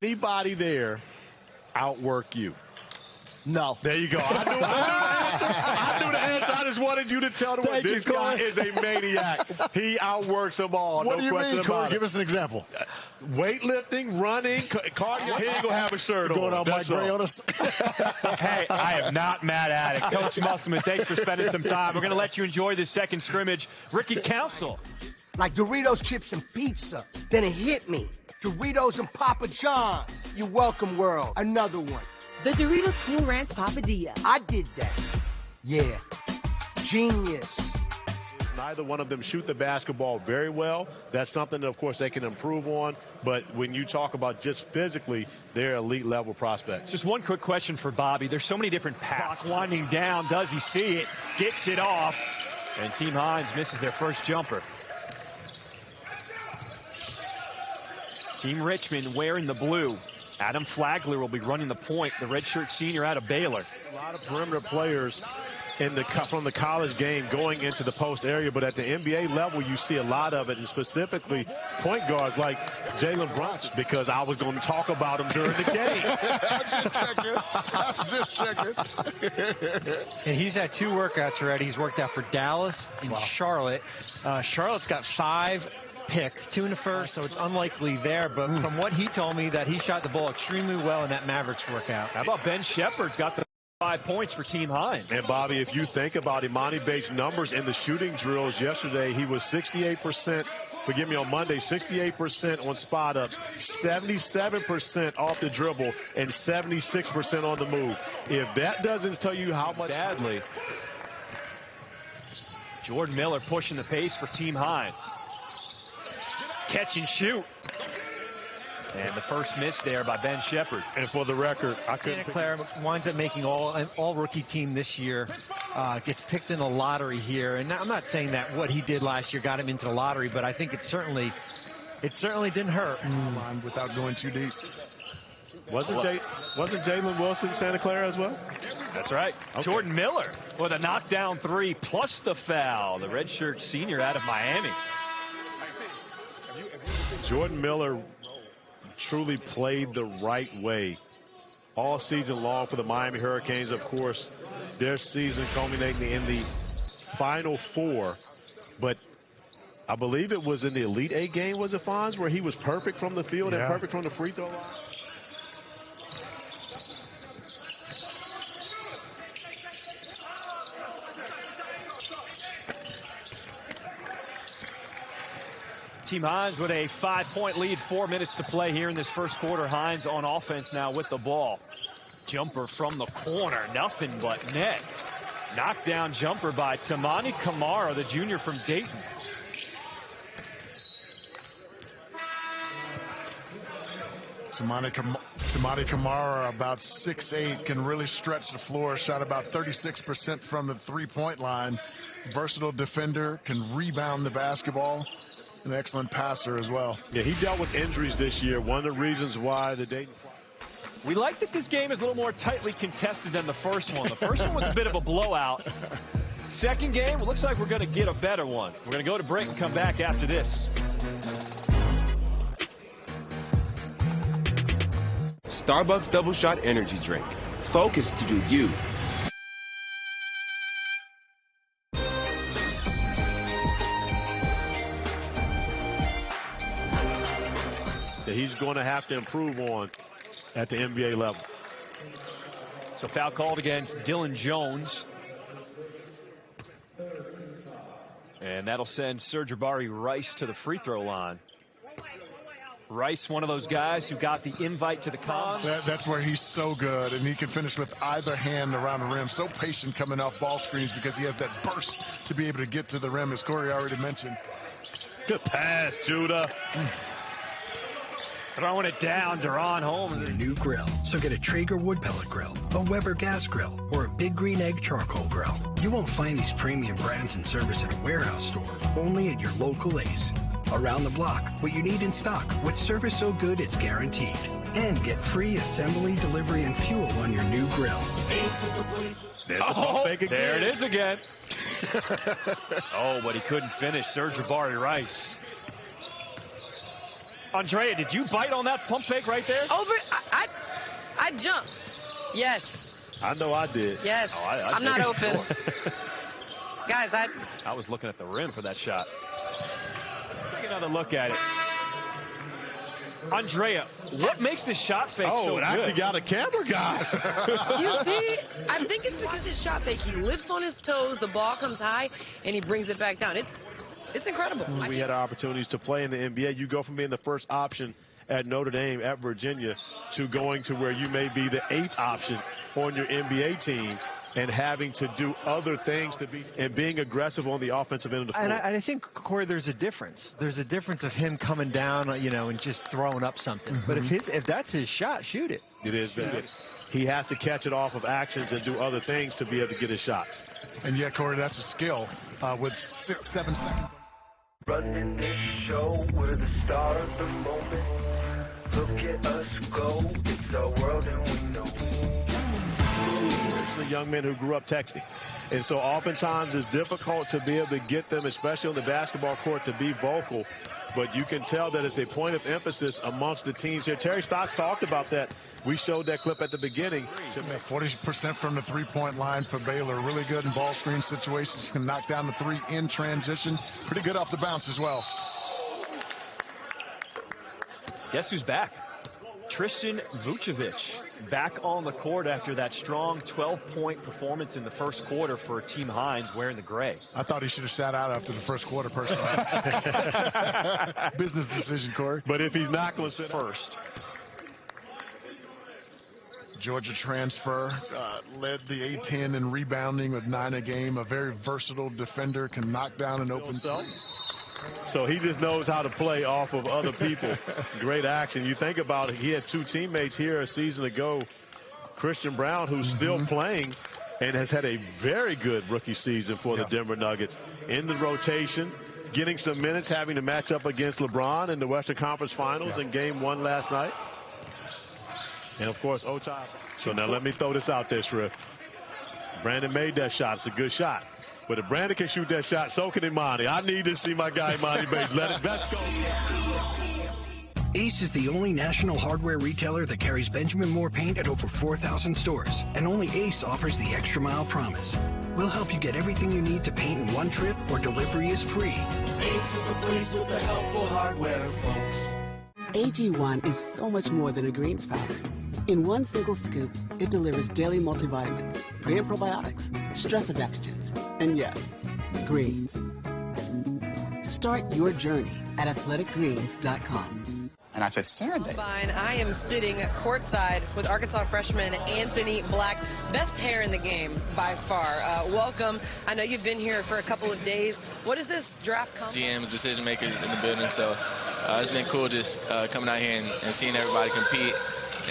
Anybody there outwork you? No. There you go. I knew the answer. I just wanted you to tell them this guy is a maniac. He outworks them all. What no do you question mean, about Corey? it. Give us an example. Weightlifting, running, cardio. He ain't going to have a shirt on. Going on Mike Gray on us. Hey, I am not mad at it. Coach Musselman, thanks for spending some time. We're going to let you enjoy this second scrimmage. Ricky Council. Like Doritos, chips, and pizza. Then it hit me. Doritos and Papa John's. You're welcome, world. Another one. The Doritos Cool Ranch Papadilla. I did that. Yeah. Genius. Neither one of them shoot the basketball very well. That's something that, of course, they can improve on. But when you talk about just physically, they're elite level prospects. Just one quick question for Bobby. There's so many different paths winding down. Does he see it? Gets it off. And Team Hines misses their first jumper. Team Richmond wearing the blue. Adam Flagler will be running the point, the redshirt senior out of Baylor. A lot of perimeter players from the college game going into the post area, but at the NBA level, you see a lot of it, and specifically point guards like Jalen Brunson, because I was going to talk about him during the game. I was just checking. And he's had 2 workouts already. He's worked out for Dallas and Charlotte. Charlotte's got 5 picks, 2 in the first, so it's unlikely there. But from what he told me, that he shot the ball extremely well in that Mavericks workout. How about Ben Shepard's got the 5 points for Team Hines? And Bobby, if you think about Emoni-based numbers in the shooting drills yesterday, he was 68%. Forgive me, on Monday, 68% on spot ups, 77% off the dribble, and 76% on the move. If that doesn't tell you how much badly. Jordan Miller pushing the pace for Team Hines. Catch and shoot. And the first miss there by Ben Shepard. And for the record, Santa Clara winds up making all rookie team this year. Gets picked in the lottery here. And I'm not saying that what he did last year got him into the lottery, but I think it certainly didn't hurt. Without going too deep. Wasn't Jalen Wilson Santa Clara as well? That's right. Okay. Jordan Miller with a knockdown 3 plus the foul. The redshirt senior out of Miami. Jordan Miller truly played the right way all season long for the Miami Hurricanes. Of course, their season culminating in the Final Four. But I believe it was in the Elite Eight game, was it, Fonz, where he was perfect from the field and perfect from the free throw line? Team Hines with a 5-point lead, 4 minutes to play here in this first quarter. Hines on offense now with the ball. Jumper from the corner, nothing but net. Knockdown jumper by Tamani Kamara, the junior from Dayton. Tamani Kamara, about 6'8", can really stretch the floor. Shot about 36% from the three-point line. Versatile defender, can rebound the basketball. An excellent passer as well. Yeah, he dealt with injuries this year. One of the reasons why the Dayton... We like that this game is a little more tightly contested than the first one. The first one was a bit of a blowout. Second game, it looks like we're going to get a better one. We're going to go to break and come back after this. Starbucks Double Shot Energy Drink. Focus to do you. That he's going to have to improve on at the NBA level. So foul called against Dylan Jones. And that'll send Serge-Jabari Rice to the free throw line. Rice, one of those guys who got the invite to the con. That's where he's so good, and he can finish with either hand around the rim. So patient coming off ball screens because he has that burst to be able to get to the rim, as Corey already mentioned. Good pass, Judah. Throwing it down, Deron Holmes. Your new grill. So get a Traeger wood pellet grill, a Weber gas grill, or a Big Green Egg charcoal grill. You won't find these premium brands and service at a warehouse store, only at your local Ace. Around the block, what you need in stock, with service so good it's guaranteed. And get free assembly, delivery, and fuel on your new grill. There it is again. Oh, but he couldn't finish. Serge-Jabari Rice. Andrea, did you bite on that pump fake right there? I jumped. Yes. I know I did. Yes. Oh, I I'm not open. Guys, I was looking at the rim for that shot. Take another look at it. Andrea, what makes this shot fake so good? It actually got a camera guy. You see, I think it's because his shot fake. He lifts on his toes, the ball comes high, and he brings it back down. It's incredible. We had our opportunities to play in the NBA. You go from being the first option at Notre Dame, at Virginia, to going to where you may be the 8th option on your NBA team and having to do other things and being aggressive on the offensive end of the floor. And I think, Corey, there's a difference. There's a difference of him coming down, and just throwing up something. But if that's his shot, shoot it. It is that. He has to catch it off of actions and do other things to be able to get his shots. And yeah, Corey, that's a skill with 7 seconds. Running this show, we're the star of the moment. Look at us go, it's our world and we know. The young men who grew up texting. And so oftentimes it's difficult to be able to get them, especially on the basketball court, to be vocal. But you can tell that it's a point of emphasis amongst the teams here. Terry Stotts talked about that. We showed that clip at the beginning. 40% from the three-point line for Baylor. Really good in ball screen situations. Can knock down the 3 in transition. Pretty good off the bounce as well. Guess who's back? Tristan Vucevic back on the court after that strong 12-point performance in the first quarter for Team Hines wearing the gray. I thought he should have sat out after the first quarter, personally. Business decision, Corey. But if he's not going to sit first. Georgia transfer, led the A-10 in rebounding with 9 a game. A very versatile defender, can knock down an open three. So he just knows how to play off of other people. Great action. You think about it, he had 2 teammates here a season ago. Christian Brown, who's still playing and has had a very good rookie season for the Denver Nuggets. In the rotation, getting some minutes, having to match up against LeBron in the Western Conference Finals in Game 1 last night. And, of course, Otai. So now let me throw this out there, Shrift. Brandon made that shot. It's a good shot. But if Brandon can shoot that shot, so can Emoni. I need to see my guy Emoni Bates. Let's go. Ace is the only national hardware retailer that carries Benjamin Moore paint at over 4,000 stores. And only Ace offers the extra mile promise. We'll help you get everything you need to paint in one trip, or delivery is free. Ace is the place with the helpful hardware, folks. AG1 is so much more than a greens powder. In one single scoop, it delivers daily multivitamins, pre- and probiotics, stress adaptogens, and yes, greens. Start your journey at athleticgreens.com. And I said, Saturday. Fine. I am sitting courtside with Arkansas freshman Anthony Black. Best hair in the game by far. Welcome. I know you've been here for a couple of days. What is this draft come? GMs, decision makers in the building. So it's been cool just coming out here and seeing everybody compete.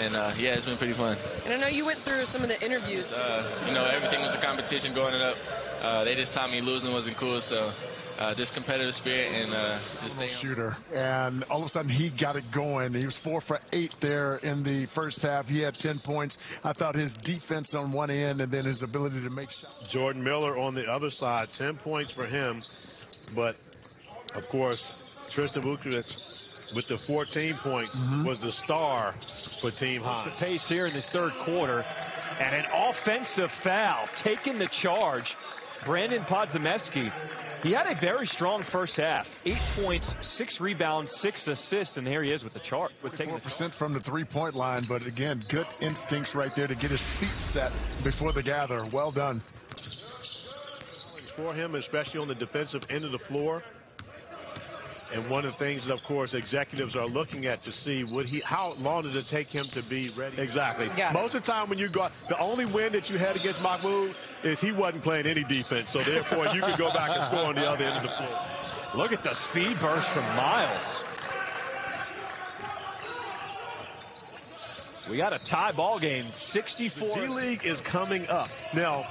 And, yeah, it's been pretty fun. And I know you went through some of the interviews. Everything was a competition going up. They just taught me losing wasn't cool, so just competitive spirit and just stay shooter. And all of a sudden he got it going. He was 4 for 8 there in the first half. He had 10 points. I thought his defense on one end and then his ability to make shots. Jordan Miller on the other side, 10 points for him. But, of course, Tristan Vucevic with the 14 points was the star for Team Hines. The pace here in this third quarter, and an offensive foul taking the charge. Brandon Podziemski, he had a very strong first half. 8 points, 6 rebounds, 6 assists, and here he is with the charge. With taking 4% from the three-point line, but again, good instincts right there to get his feet set before the gather. Well done. For him, especially on the defensive end of the floor. And one of the things that, of course, executives are looking at to see how long does it take him to be ready? Exactly. Most of the time when you go, the only win that you had against Mahmoud is he wasn't playing any defense. So therefore, you could go back and score on the other end of the floor. Look at the speed burst from Miles. We got a tie ball game, 64. The G-League is coming up. Now,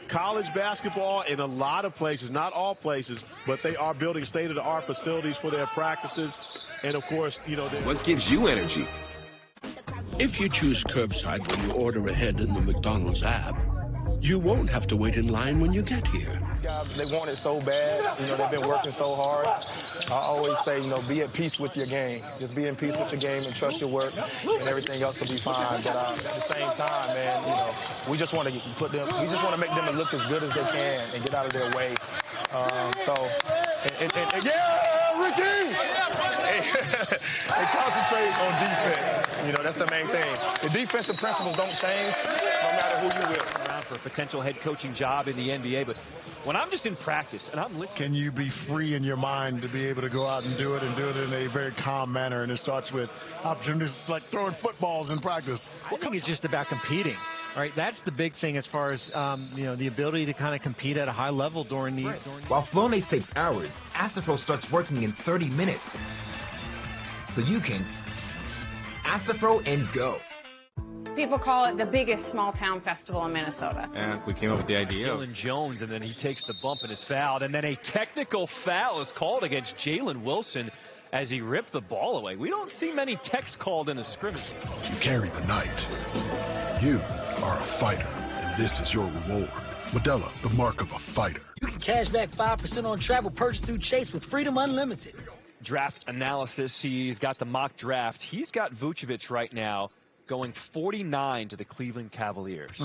college basketball in a lot of places, not all places, but they are building state-of-the-art facilities for their practices. And, of course, what gives you energy? If you choose curbside when you order ahead in the McDonald's app, you won't have to wait in line when you get here. guys, they want it so bad. You know, they've been working so hard. I always say, you know, be at peace with your game. Just be in peace with your game and trust your work, and everything else will be fine. But at the same time, man, you know, we just want to make them look as good as they can and get out of their way. Yeah, Ricky! And concentrate on defense. You know, that's the main thing. The defensive principles don't change no matter who you with. Around for a potential head coaching job in the NBA, but when I'm just in practice and I'm listening. Can you be free in your mind to be able to go out and do it in a very calm manner? And it starts with opportunities like throwing footballs in practice. I think it's just about competing. Right, that's the big thing as far as you know, the ability to kind of compete at a high level during the. While Flonase takes hours, Astapro starts working in 30 minutes. So you can Astapro and go. People call it the biggest small town festival in Minnesota. And we came up with the idea. Jalen Jones, and then he takes the bump and is fouled, and then a technical foul is called against Jalen Wilson as he ripped the ball away. We don't see many techs called in a scrimmage. You carry the night. You are a fighter, and this is your reward. Modelo, the mark of a fighter. You can cash back 5% on travel purchased through Chase with Freedom Unlimited. Draft analysis. He's got the mock draft. He's got Vucevic right now going 49 to the Cleveland Cavaliers.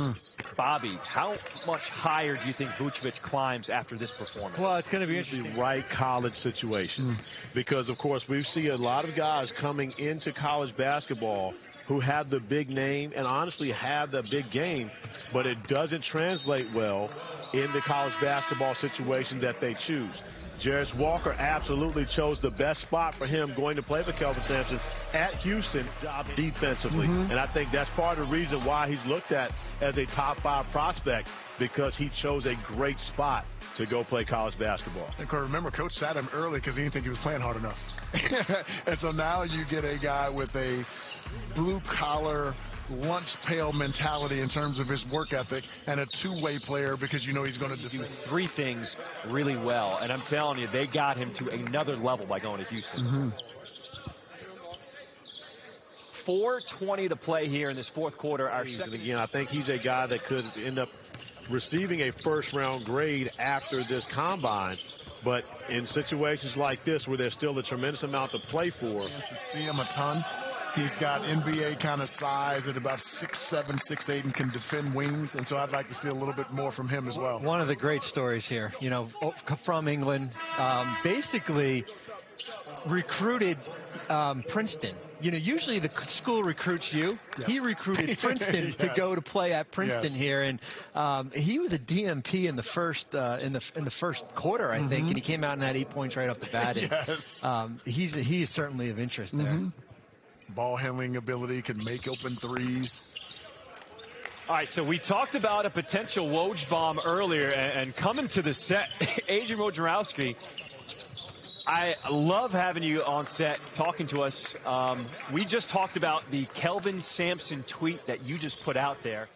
Bobby, how much higher do you think Vucevic climbs after this performance? Well, it's going to be interesting. The right college situation. Because, of course, we see a lot of guys coming into college basketball who have the big name and honestly have the big game, but it doesn't translate well in the college basketball situation that they choose. Jarris Walker absolutely chose the best spot for him going to play for Kelvin Sampson at Houston, job defensively. And I think that's part of the reason why he's looked at as a top 5 prospect, because he chose a great spot to go play college basketball. And remember, Coach sat him early because he didn't think he was playing hard enough. And so now you get a guy with a blue-collar, lunch pail mentality in terms of his work ethic, and a two-way player because you know he's going to do 3 things really well. And I'm telling you, they got him to another level by going to Houston. 4:20 to play here in this fourth quarter. Our second. Again, I think he's a guy that could end up receiving a first-round grade after this combine. But in situations like this where there's still a tremendous amount to play for. To see him a ton. He's got NBA kind of size at about 6'7", 6'8", and can defend wings. And so I'd like to see a little bit more from him as well. One of the great stories here, you know, from England, basically recruited Princeton. You know, usually the school recruits you. Yes. He recruited Princeton to go to play at Princeton here, and he was a DMP in the first in the first quarter, I think, and he came out and had 8 points right off the bat. And, he's certainly of interest there. Ball handling ability, can make open threes. All right, so we talked about a potential Woj bomb earlier, and coming to the set, Adrian Wojnarowski. I love having you on set talking to us. We just talked about the Kelvin Sampson tweet that you just put out there.